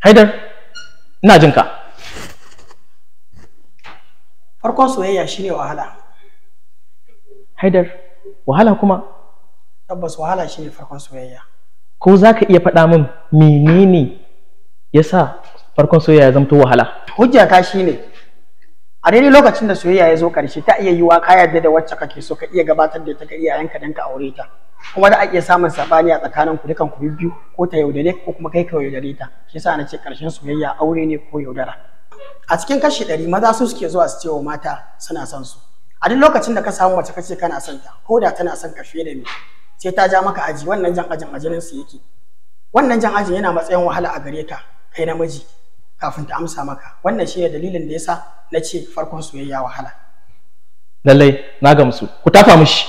Haidar, ina jin ka. Farkon soyayya shine wahala. Haidar, wahala kuma? Tabbas wahala shine farkon soyayya. Ko za ka iya faɗa min menene yasa farkon soyayya ya zamto wahala? Hujja ta shine a daidai lokacin da soyayya ya zo ƙarshe ta iya yiwa ka yarda da wacce kake so ka iya gabatar da ita ga iyayenka dan ka aure ta. Kuma da a iya samun sabani a tsakanin ku dukan ku biyu ko ta yaudare ko kuma kai ka yaudare ta. Shi yasa na ce ƙarshen soyayya aure ne ko yaudara. A cikin kashi 100 maza su suke zuwa su ce wa mata suna son su. A duk lokacin da ka samu mace kace kana son ta ko da tana son ka fiye da ni sai ta ja maka aji, wannan jan ajin ajalin su yake. Wannan jan ajin yana matsayin wahala a gare ka kai namiji kafin ta amsa maka. Wannan shine dalilin da yasa na ce farkon soyayya wahala. Lallai na gamsu. Ku tafa mishi.